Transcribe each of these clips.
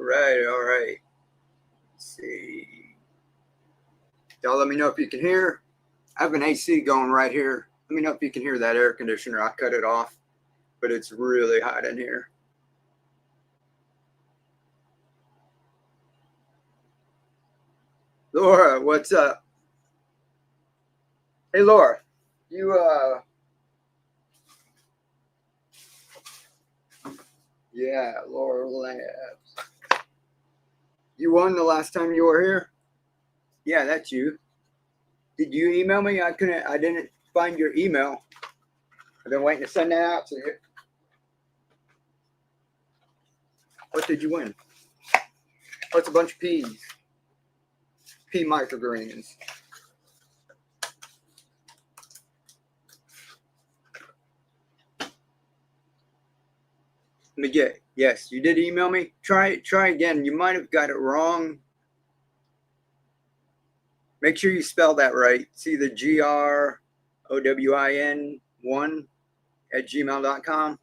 All right. Let's see. Y'all let me know if you can hear. I have an AC going right here. Let me know if you can hear that air conditioner. I cut it off, but it's really hot in here. Laura, what's up? Hey, Laura, you, yeah, Laura Labs. You won the last time you were here? Yeah, that's you. Did you email me? I didn't find your email. I've been waiting to send that out to you. What did you win? Oh, it's a bunch of peas. Pea microgreens. Let me get, yes, you did email me. Try again. You might have got it wrong. Make sure you spell that right. It's either GROWIN1@gmail.com.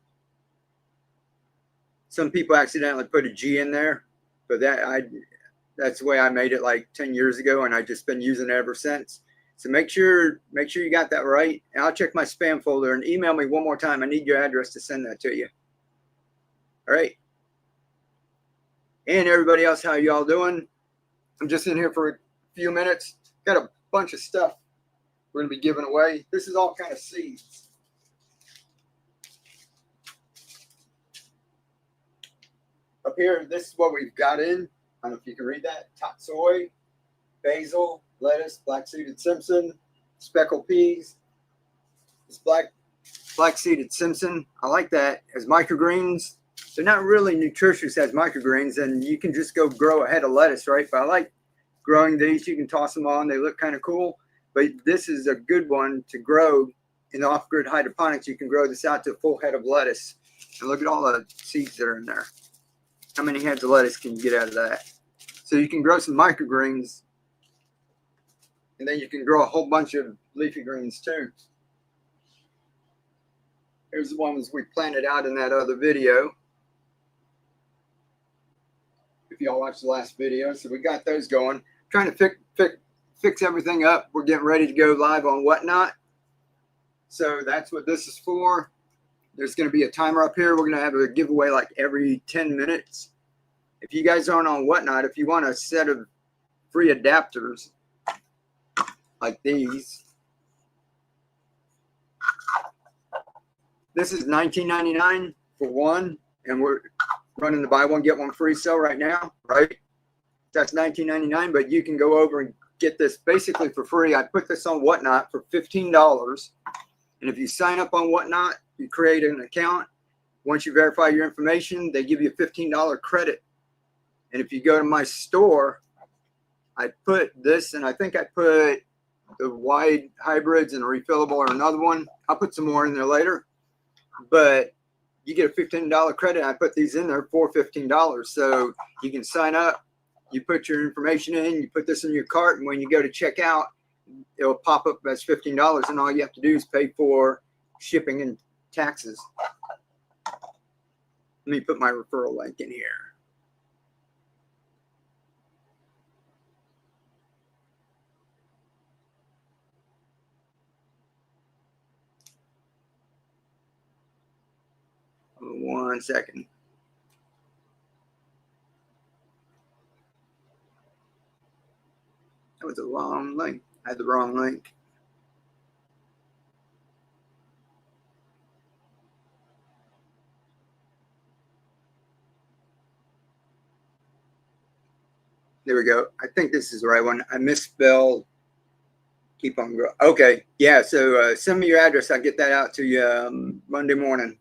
Some people accidentally put a G in there, but that's the way I made it like 10 years ago, and I've just been using it ever since. So make sure you got that right. And I'll check my spam folder and email me one more time. I need your address to send that to you. All right. And everybody else, how y'all doing? I'm just in here for a few minutes. Got a bunch of stuff we're going to be giving away. This is all kind of seeds. Up here, this is what we've got in. I don't know if you can read that. Tatsoi, basil, lettuce, black-seeded Simpson, speckled peas. This black-seeded Simpson, I like that. As microgreens, they're not really nutritious as microgreens, and you can just go grow a head of lettuce, right? But I like growing these. You can toss them on. They look kind of cool. But this is a good one to grow in off-grid hydroponics. You can grow this out to a full head of lettuce. And look at all the seeds that are in there. How many heads of lettuce can you get out of that? So you can grow some microgreens, and then you can grow a whole bunch of leafy greens too. Here's the ones we planted out in that other video. If y'all watched the last video, so we got those going. Trying to fix everything up. We're getting ready to go live on Whatnot. So that's what this is for. There's going to be a timer up here. We're going to have a giveaway like every 10 minutes. If you guys aren't on Whatnot, if you want a set of free adapters like these, this is $19.99 for one, and we're running the buy one get one free sale right now, right? That's $19.99, but you can go over and get this basically for free. I put this on Whatnot for $15, and if you sign up on Whatnot, you create an account. Once you verify your information, they give you a $15 credit. And if you go to my store, I put this, and I think I put the wide hybrids and a refillable or another one. I'll put some more in there later. But you get a $15 credit. I put these in there for $15. So you can sign up, you put your information in, you put this in your cart, and when you go to check out, it'll pop up as $15, and all you have to do is pay for shipping and taxes. Let me put my referral link in here. One second. That was the wrong link. I had the wrong link. There we go. I think this is the right one. I misspelled. Keep on growing. Okay. Yeah. So send me your address. I'll get that out to you Monday morning.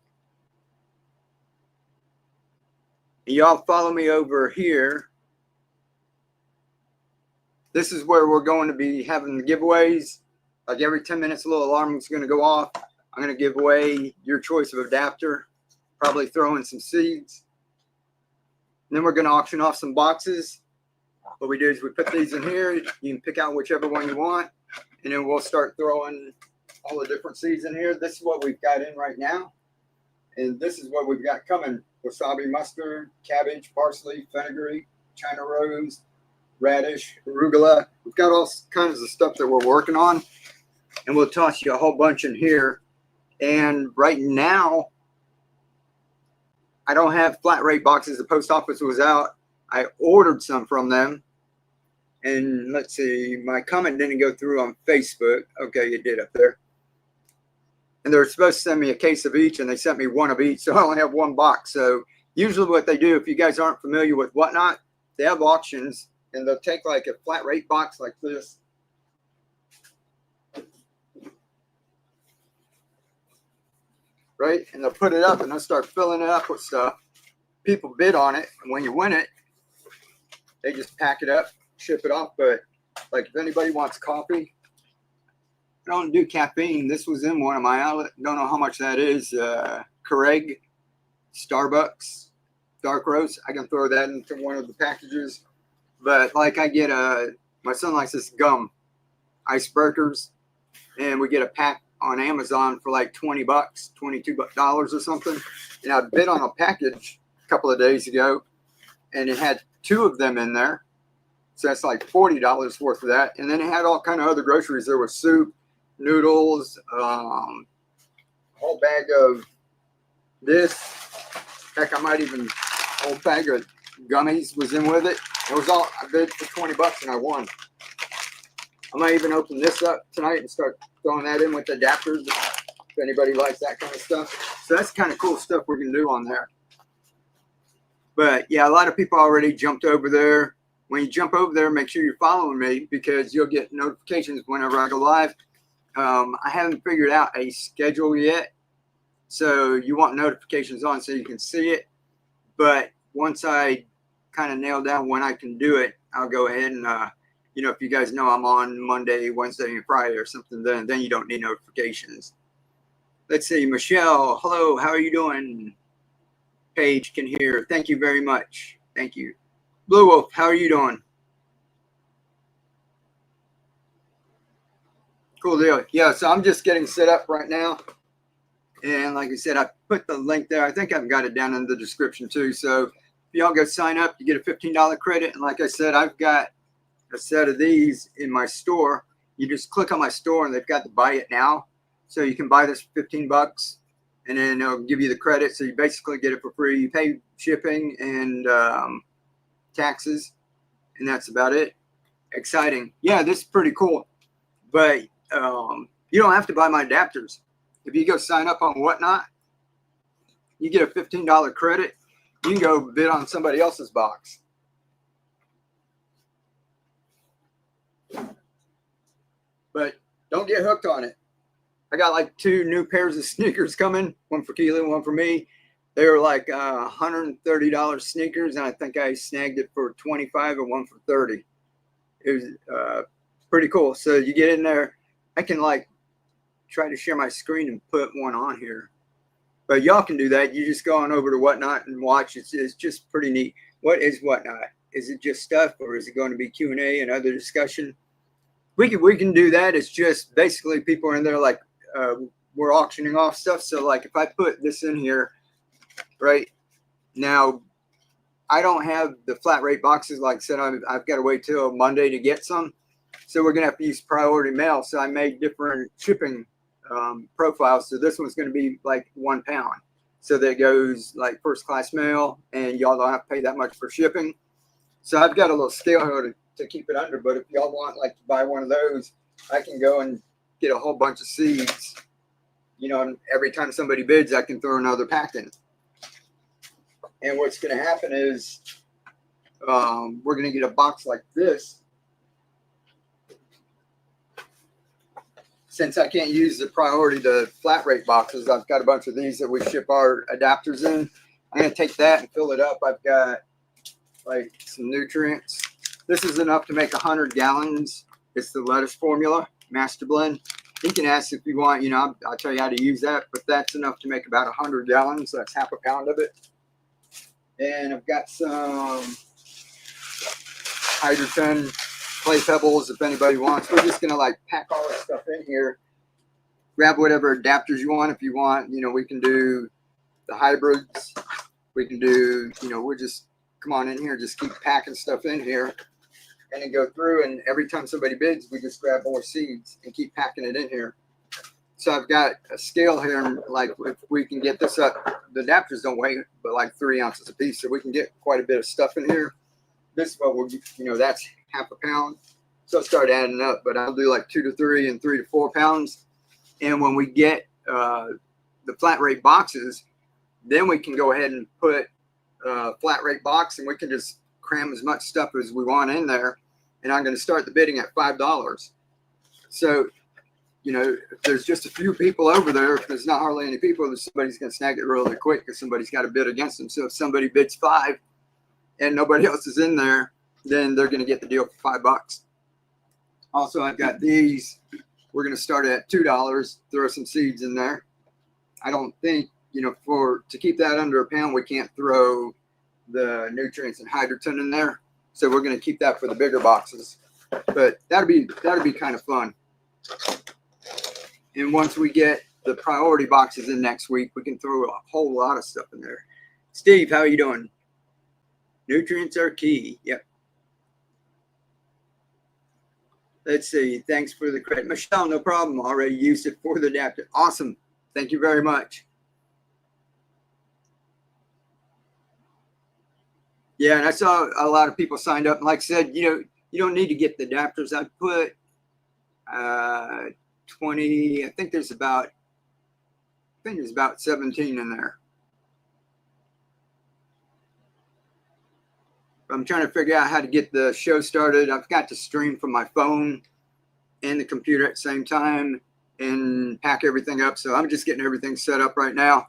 Y'all follow me over here. This is where we're going to be having the giveaways. Like every 10 minutes, a little alarm is going to go off. I'm going to give away your choice of adapter, probably throw in some seeds. And then we're going to auction off some boxes. What we do is we put these in here. You can pick out whichever one you want. And then we'll start throwing all the different seeds in here. This is what we've got in right now. And this is what we've got coming wasabi mustard, cabbage, parsley, fenugreek, China rose, radish, arugula. We've got all kinds of stuff that we're working on, and we'll toss you a whole bunch in here. And right now, I don't have flat rate boxes. The post office was out. I ordered some from them. And let's see, my comment didn't go through on Facebook. Okay, it did up there. And they're supposed to send me a case of each, and they sent me one of each, so I only have one box. So usually what they do, if you guys aren't familiar with Whatnot, they have auctions, and they'll take like a flat rate box like this. Right? And they'll put it up, and they'll start filling it up with stuff. People bid on it, and when you win it, they just pack it up, ship it off. But like if anybody wants coffee, I don't do caffeine. This was in one of my outlets. Don't know how much that is. Keurig, Starbucks, dark roast. I can throw that into one of the packages. But like I get my son likes this gum, icebreakers, and we get a pack on Amazon for like $20, $22 or something. And I bid on a package a couple of days ago, and it had 2 of them in there. So that's like $40 worth of that. And then it had all kind of other groceries. There was soup, noodles, a whole bag of this. Heck, I might even, a whole bag of gummies was in with it. It was all, I bid for $20 and I won. I might even open this up tonight and start throwing that in with the adapters if anybody likes that kind of stuff. So that's kind of cool stuff we can do on there. But yeah, a lot of people already jumped over there. When you jump over there, make sure you're following me because you'll get notifications whenever I go live. I haven't figured out a schedule yet, so you want notifications on so you can see it. But once I kind of nail down when I can do it, I'll go ahead and, you know, if you guys know I'm on Monday, Wednesday, and Friday or something, then you don't need notifications. Let's see, Michelle, hello, how are you doing? Paige can hear. Thank you very much. Thank you. Blue Wolf, how are you doing? Cool deal. Yeah, so I'm just getting set up right now. And like I said, I put the link there. I think I've got it down in the description too. So if y'all go sign up, you get a $15 credit. And like I said, I've got a set of these in my store. You just click on my store and they've got the buy it now. So you can buy this for $15 and then it'll give you the credit. So you basically get it for free. You pay shipping and taxes, and that's about it. Exciting. Yeah, this is pretty cool. But you don't have to buy my adapters. If you go sign up on Whatnot, you get a $15 credit. You can go bid on somebody else's box. But don't get hooked on it. I got like 2 new pairs of sneakers coming, one for Keely, one for me. They were like $130 sneakers, and I think I snagged it for $25 and one for $30. It was pretty cool. So you get in there. I can like try to share my screen and put one on here. But y'all can do that. You just go on over to Whatnot and watch. It's just pretty neat. What is Whatnot? Is it just stuff, or is it going to be Q&A and other discussion? We can do that. It's just basically people are in there like we're auctioning off stuff. So like if I put this in here, right now, I don't have the flat rate boxes. Like I said, I've got to wait till Monday to get some. So we're going to have to use priority mail. So I made different shipping profiles. So this one's going to be like 1 pound. So that goes like first class mail, and y'all don't have to pay that much for shipping. So I've got a little scale here to keep it under. But if y'all want like to buy one of those, I can go and get a whole bunch of seeds. You know, and every time somebody bids, I can throw another pack in. And what's going to happen is we're going to get a box like this. Since I can't use the priority to flat rate boxes, I've got a bunch of these that we ship our adapters in. I'm going to take that and fill it up. I've got like some nutrients. This is enough to make 100 gallons. It's the lettuce formula, master blend. You can ask if you want, you know, I'll tell you how to use that, but that's enough to make about 100 gallons. So that's half a pound of it. And I've got some hydrogen clay pebbles if anybody wants. We're just going to like pack all this stuff in here. Grab whatever adapters you want. If you want, you know, we can do the hybrids. We can do, you know, we'll just come on in here, just keep packing stuff in here, and then go through, and every time somebody bids, we just grab more seeds and keep packing it in here. So I've got a scale here, and like if we can get this up, the adapters don't weigh but like 3 ounces a piece, so we can get quite a bit of stuff in here. This is what we'll, you know, that's half a pound. So I'll start adding up, but I'll do like 2 to 3 and 3 to 4 pounds. And when we get the flat rate boxes, then we can go ahead and put a flat rate box, and we can just cram as much stuff as we want in there. And I'm going to start the bidding at $5. So, you know, if there's just a few people over there, if there's not hardly any people, somebody's going to snag it really quick because somebody's got to bid against them. So if somebody bids $5 and nobody else is in there, then they're going to get the deal for $5. Also, I've got these. We're going to start at $2, throw some seeds in there. I don't think, you know, to keep that under a pound, we can't throw the nutrients and hydroton in there. So we're going to keep that for the bigger boxes. But that'll be kind of fun. And once we get the priority boxes in next week, we can throw a whole lot of stuff in there. Steve, how are you doing? Nutrients are key. Yep. Let's see. Thanks for the credit. Michelle, no problem. Already used it for the adapter. Awesome. Thank you very much. Yeah, and I saw a lot of people signed up. And like I said, you know, you don't need to get the adapters. I put 20, I think there's about 17 in there. I'm trying to figure out how to get the show started. I've got to stream from my phone and the computer at the same time and pack everything up. So I'm just getting everything set up right now.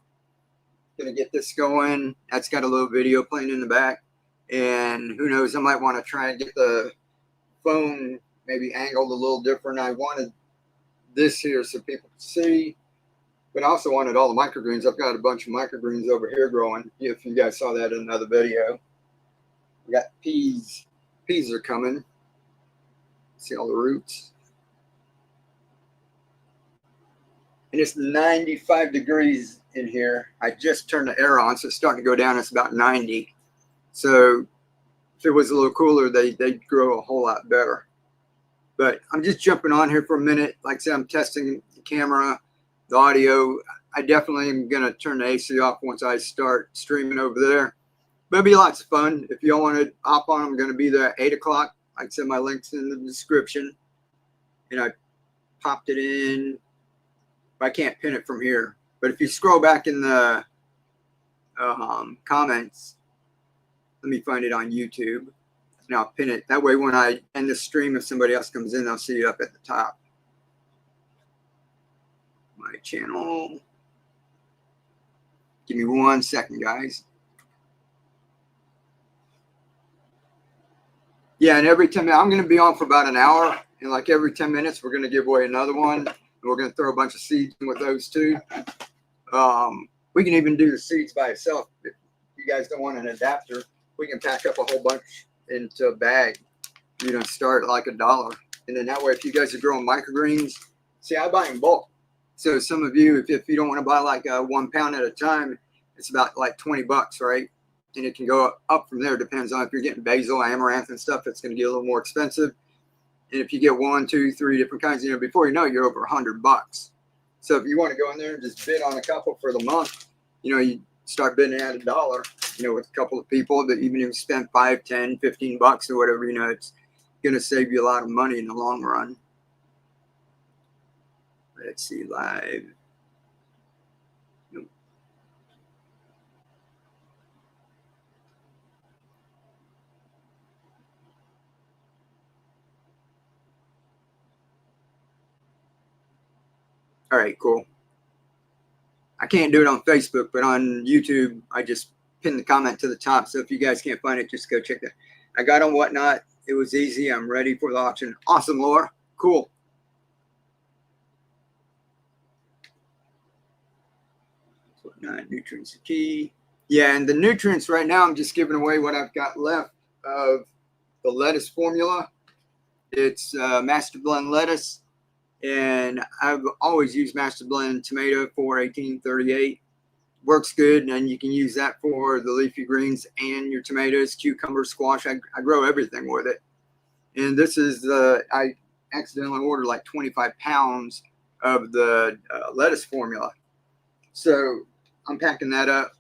Gonna get this going. That's got a little video playing in the back. And who knows, I might want to try and get the phone maybe angled a little different. I wanted this here so people can see, but I also wanted all the microgreens. I've got a bunch of microgreens over here growing. If you guys saw that in another video. We got peas. Peas are coming. See all the roots. And it's 95 degrees in here. I just turned the air on, so it's starting to go down. It's about 90. So if it was a little cooler, they'd grow a whole lot better. But I'm just jumping on here for a minute. Like I said, I'm testing the camera, the audio. I definitely am going to turn the AC off once I start streaming over there. But it'll be lots of fun. If y'all want to hop on, I'm going to be there at 8 o'clock. I can send my links in the description. And I popped it in. I can't pin it from here. But if you scroll back in the comments, let me find it on YouTube. And I'll pin it. That way when I end the stream, if somebody else comes in, they'll see it up at the top. My channel. Give me 1 second, guys. Yeah, and every 10 minutes, I'm going to be on for about an hour. And like every 10 minutes, we're going to give away another one. And we're going to throw a bunch of seeds in with those too. We can even do the seeds by itself. If you guys don't want an adapter, we can pack up a whole bunch into a bag. You know, start at like $1. And then that way, if you guys are growing microgreens, see, I buy in bulk. So some of you, if you don't want to buy like 1 pound at a time, it's about like $20, right? And it can go up from there. Depends on if you're getting basil, amaranth, and stuff. It's going to get a little more expensive. And if you get 1, 2, 3 different kinds, you know, before you know it, you're over $100. So if you want to go in there and just bid on a couple for the month, you know, you start bidding at $1. You know, with a couple of people that even if you spend 5, 10, 15 bucks or whatever, you know, it's going to save you a lot of money in the long run. Let's see, live. All right, cool. I can't do it on Facebook, but on YouTube, I just pinned the comment to the top. So if you guys can't find it, just go check that. I got on Whatnot. It was easy. I'm ready for the auction. Awesome, Laura. Cool. Whatnot, nutrients are key. Yeah, and the nutrients right now, I'm just giving away what I've got left of the lettuce formula. It's Master Blend lettuce. And I've always used Master Blend tomato 41838. works good, and you can use that for the leafy greens and your tomatoes, cucumber, squash. I grow everything with it. And this is I accidentally ordered like 25 pounds of the lettuce formula. So I'm packing that up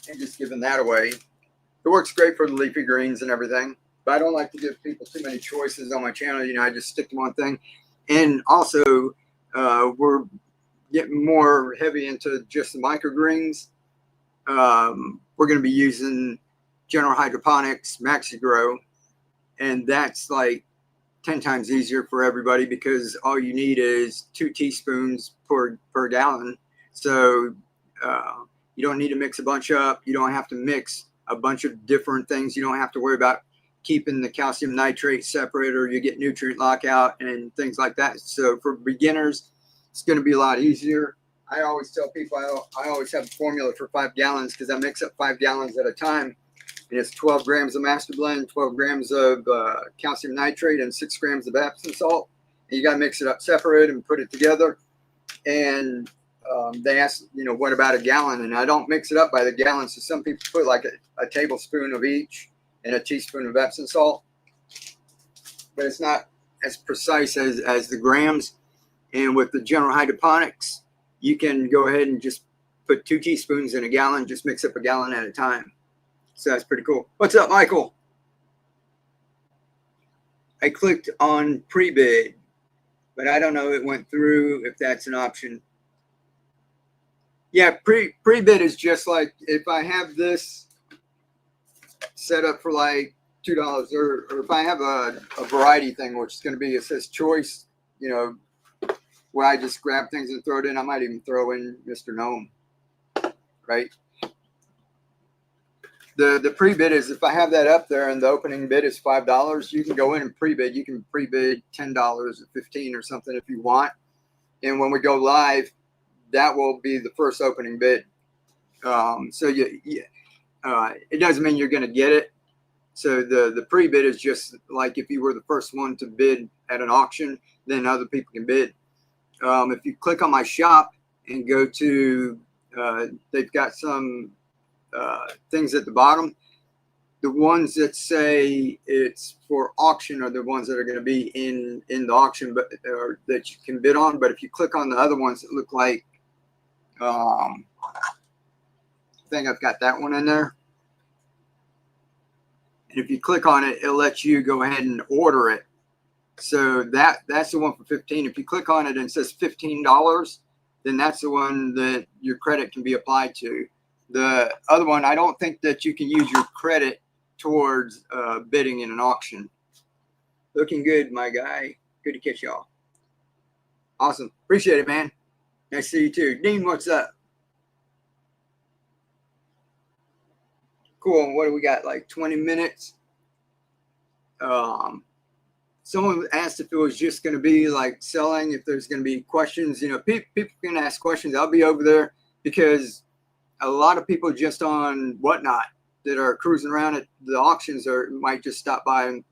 and just giving that away. It works great for the leafy greens and everything, but I don't like to give people too many choices on my channel. You know, I just stick to one thing. And also, we're getting more heavy into just the microgreens. We're going to be using General Hydroponics Maxi-Grow, and that's like 10 times easier for everybody because all you need is 2 teaspoons per gallon. So you don't need to mix a bunch up. You don't have to mix a bunch of different things. You don't have to worry about keeping the calcium nitrate separate, or you get nutrient lockout and things like that. So for beginners, it's going to be a lot easier. I always tell people I always have a formula for 5 gallons because I mix up 5 gallons at a time. And it's 12 grams of master blend, 12 grams of calcium nitrate, and 6 grams of Epsom salt. And you got to mix it up separate and put it together. And they ask, you know, what about a gallon? And I don't mix it up by the gallon. So some people put like a tablespoon of each and a teaspoon of Epsom salt. But it's not as precise as the grams. And with the General Hydroponics, you can go ahead and just put 2 teaspoons in a gallon, just mix up a gallon at a time. So that's pretty cool. What's up, Michael? I clicked on pre-bid, but I don't know if it went through, if that's an option. Yeah, pre-bid is just like if I have this set up for like $2, or if I have a variety thing, which is going to be, it says choice, you know, where I just grab things and throw it in. I might even throw in Mr. Gnome, right? The pre-bid is if I have that up there and the opening bid is $5, you can go in and pre-bid. You can pre-bid $10 or $15 or something if you want. And when we go live, that will be the first opening bid. So it doesn't mean you're going to get it. So the pre-bid is just like if you were the first one to bid at an auction, then other people can bid. If you click on my shop and go to, they've got some things at the bottom. The ones that say it's for auction are the ones that are going to be in the auction, but or that you can bid on. But if you click on the other ones that look like, I think I've got that one in there. And if you click on it, it'll let you go ahead and order it. So that's the one for 15. If you click on it and it says $15, then that's the one that your credit can be applied to. The other one, I don't think that you can use your credit towards bidding in an auction. Looking good, my guy. Good to catch y'all. Awesome. Appreciate it, man. Nice to see you too. Dean, what's up? Cool. What do we got? Like 20 minutes. Someone asked if it was just going to be like selling, if there's going to be questions. You know, people can ask questions. I'll be over there because a lot of people just on Whatnot that are cruising around at the auctions or might just stop by. And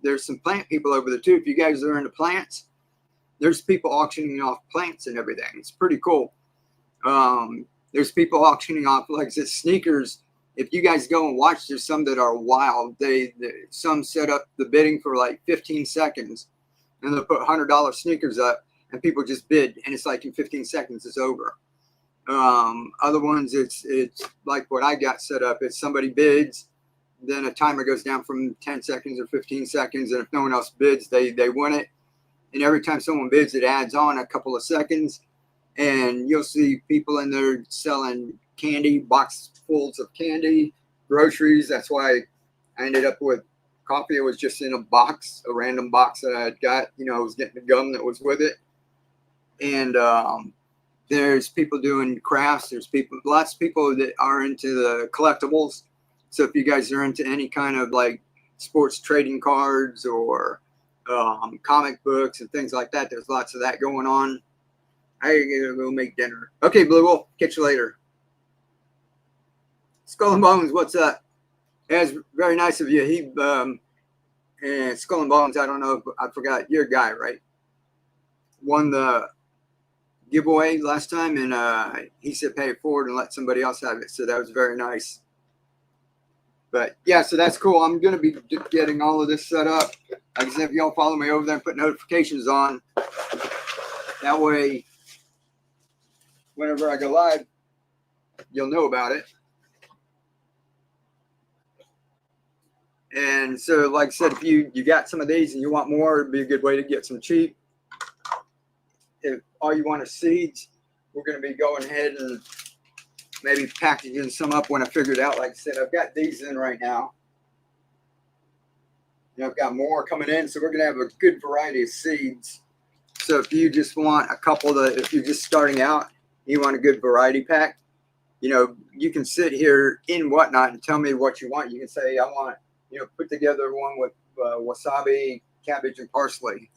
there's some plant people over there too. If you guys are into plants, there's people auctioning off plants and everything. It's pretty cool. There's people auctioning off, like I said, sneakers. If you guys go and watch, there's some that are wild. Some set up the bidding for like 15 seconds and they'll put $100 sneakers up and people just bid. And it's like in 15 seconds, it's over. Other ones, it's like what I got set up. It's somebody bids, then a timer goes down from 10 seconds or 15 seconds. And if no one else bids, they win it. And every time someone bids, it adds on a couple of seconds. And you'll see people in there selling candy, boxfuls of candy, groceries. That's why I ended up with coffee. It was just in a box, a random box that I had got. You know, I was getting the gum that was with it. And there's people doing crafts. There's lots of people that are into the collectibles. So if you guys are into any kind of like sports trading cards or comic books and things like that, there's lots of that going on. I gotta go make dinner. Okay, Blue Wolf, catch you later. Skull and Bones, what's up? That's very nice of you. And Skull and Bones, I don't know if I forgot, you're a guy, right? Won the giveaway last time, and he said pay it forward and let somebody else have it. So that was very nice. But yeah, so that's cool. I'm going to be getting all of this set up. Like I said, if y'all follow me over there and put notifications on, that way, whenever I go live, you'll know about it. And so, like I said, if you got some of these and you want more, it'd be a good way to get some cheap. If all you want is seeds, we're going to be going ahead and maybe packaging some up when I figure it out. Like I said, I've got these in right now. And I've got more coming in, so we're going to have a good variety of seeds. So if you just want a couple that, if you're just starting out, you want a good variety pack, you know, you can sit here in Whatnot and tell me what you want. You can say, I want, you know, put together one with wasabi, cabbage, and parsley.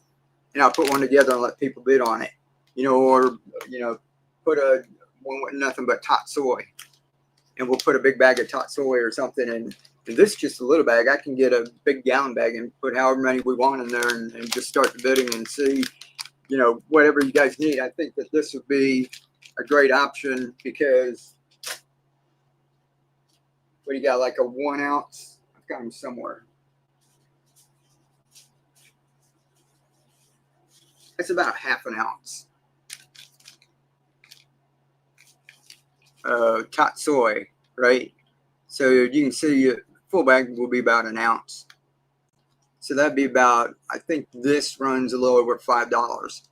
And I'll put one together and let people bid on it. You know, or, you know, put one with nothing but tot soy. And we'll put a big bag of tot soy or something. And this is just a little bag. I can get a big gallon bag and put however many we want in there and just start the bidding and see, you know, whatever you guys need. I think that this would be a great option because what do you got, like a 1 ounce? I've got them somewhere. It's about half an ounce. Tot soy, right? So you can see a full bag will be about an ounce. So that'd be about, I think this runs a little over $5.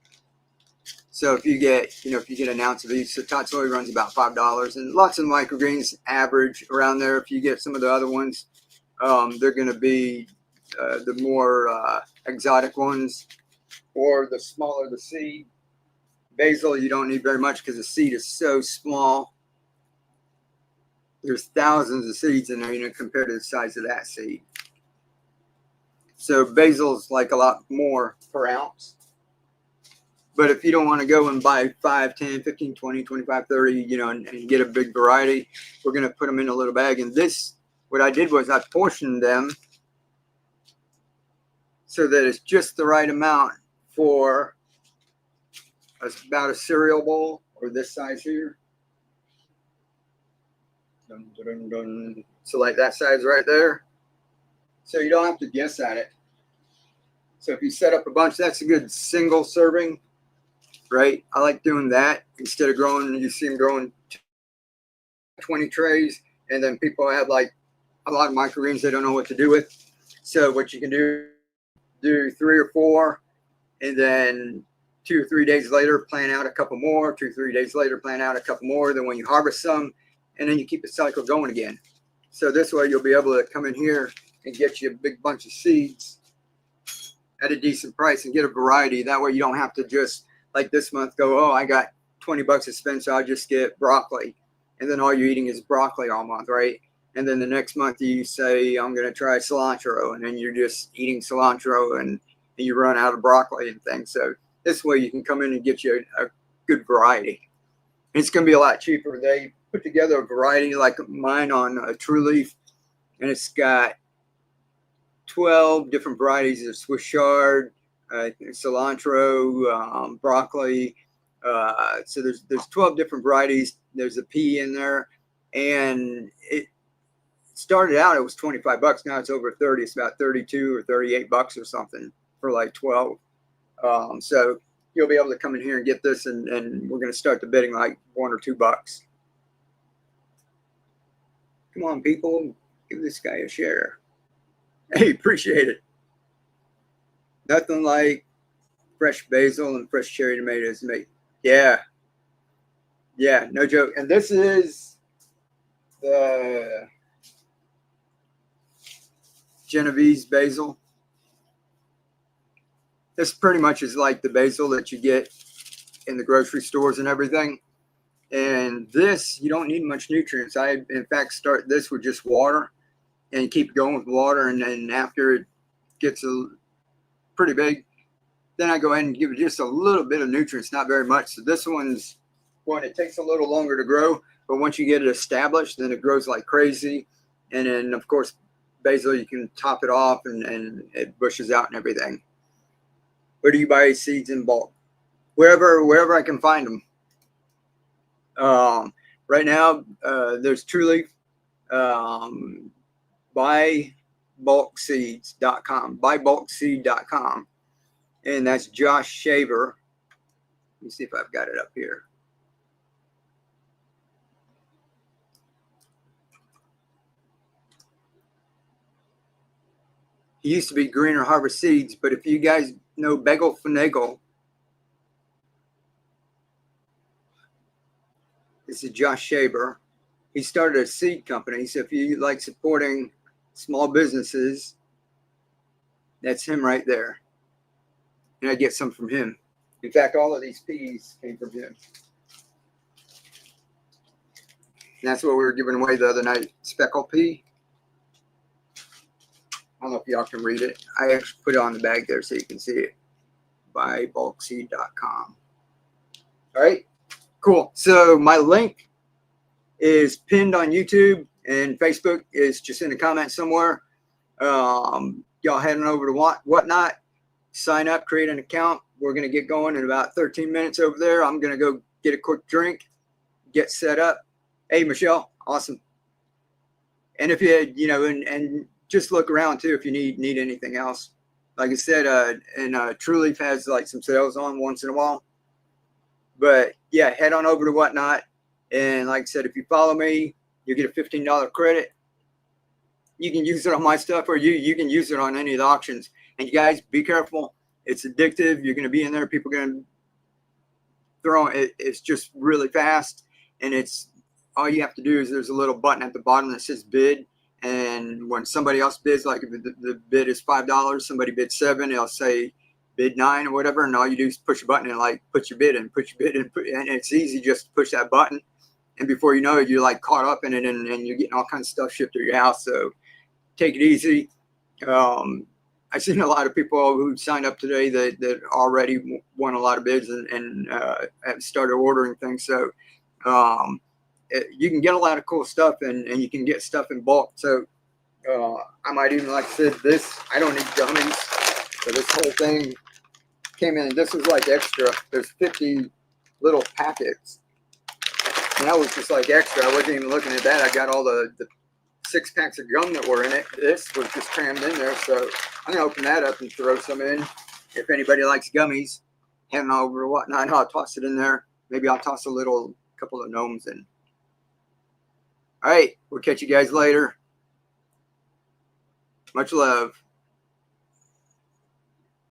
So if you get, you know, if you get an ounce of each, so tot soy runs about $5, and lots of microgreens average around there. If you get some of the other ones, they're going to be the more exotic ones, or the smaller the seed. Basil, you don't need very much because the seed is so small. There's thousands of seeds in there, you know, compared to the size of that seed. So basil's like a lot more per ounce. But if you don't want to go and buy 5, 10, 15, 20, 25, 30, you know, and get a big variety, we're going to put them in a little bag. And this, what I did was I portioned them so that it's just the right amount for about a cereal bowl, or this size here. Dun, dun, dun. So like that size right there. So you don't have to guess at it. So if you set up a bunch, that's a good single serving, right? I like doing that instead of growing, you see them growing 20 trays, and then people have like a lot of microgreens they don't know what to do with. So what you can do 3 or 4, and then 2 or 3 days later plant out a couple more, 2 or 3 days later plant out a couple more. Then when you harvest some, and then you keep the cycle going again. So this way you'll be able to come in here and get you a big bunch of seeds at a decent price and get a variety. That way you don't have to just, like this month, go, oh, I got 20 bucks to spend, so I'll just get broccoli. And then all you're eating is broccoli all month, right? And then the next month you say, I'm going to try cilantro, and then you're just eating cilantro and you run out of broccoli and things. So this way you can come in and get you a good variety. It's going to be a lot cheaper. They put together a variety like mine on a True Leaf, and it's got 12 different varieties of Swiss chard, cilantro, broccoli. So there's 12 different varieties. There's a pea in there, and it started out, it was 25 bucks. Now it's over 30. It's about 32 or 38 bucks or something for like 12. So you'll be able to come in here and get this, and we're going to start the bidding like $1 or $2. Come on, people, give this guy a share. Hey, appreciate it. Nothing like fresh basil and fresh cherry tomatoes, mate. Yeah, no joke. And this is the Genovese basil. This pretty much is like the basil that you get in the grocery stores and everything. And this, you don't need much nutrients. I, in fact, start this with just water and keep going with water. And then after it gets pretty big, then I go ahead and give it just a little bit of nutrients, not very much. So this one's one, it takes a little longer to grow, but once you get it established, then it grows like crazy. And then, of course, basil, you can top it off and it bushes out and everything. Where do you buy seeds in bulk? Wherever I can find them. Right now, there's Truly, buybulkseeds.com, and that's Josh Shaver. Let me see if I've got it up here. He used to be Greener Harvest Seeds, but if you guys know Bagel Finagle, this is Josh Shaver. He started a seed company, so if you like supporting small businesses, that's him right there. And I get some from him. In fact, all of these peas came from him. And that's what we were giving away the other night, speckle pea. I don't know if y'all can read it. I actually put it on the bag there so you can see it. Buybulkseed.com. All right, cool. So my link is pinned on YouTube, and Facebook is just in the comments somewhere. Y'all heading over to Whatnot, sign up, create an account. We're going to get going in about 13 minutes over there. I'm going to go get a quick drink, get set up. Hey, Michelle, awesome. And if you know, and just look around too if you need anything else. Like I said, and True Leaf has like some sales on once in a while. But yeah, head on over to Whatnot. And like I said, if you follow me, you get a $15 credit. You can use it on my stuff, or you can use it on any of the auctions. And you guys, be careful. It's addictive. You're going to be in there. People are going to throw it. It's just really fast. And it's all you have to do is there's a little button at the bottom that says bid. And when somebody else bids, like if the bid is $5, somebody bids $7, they'll say bid $9 or whatever. And all you do is push a button and like put your bid in, and it's easy just to push that button. And before you know it, you're like caught up in it, and you're getting all kinds of stuff shipped to your house. So take it easy. I've seen a lot of people who signed up today that already won a lot of bids and have started ordering things. So you can get a lot of cool stuff, and you can get stuff in bulk. So I might even, like I said, this, I don't need gummies. So this whole thing came in. This was like extra. There's 50 little packets. And that was just like extra. I wasn't even looking at that. I got all the 6 packs of gum that were in it. This was just crammed in there. So I'm going to open that up and throw some in. If anybody likes gummies, heading over to Whatnot, I'll toss it in there. Maybe I'll toss a couple of gnomes in. All right. We'll catch you guys later. Much love.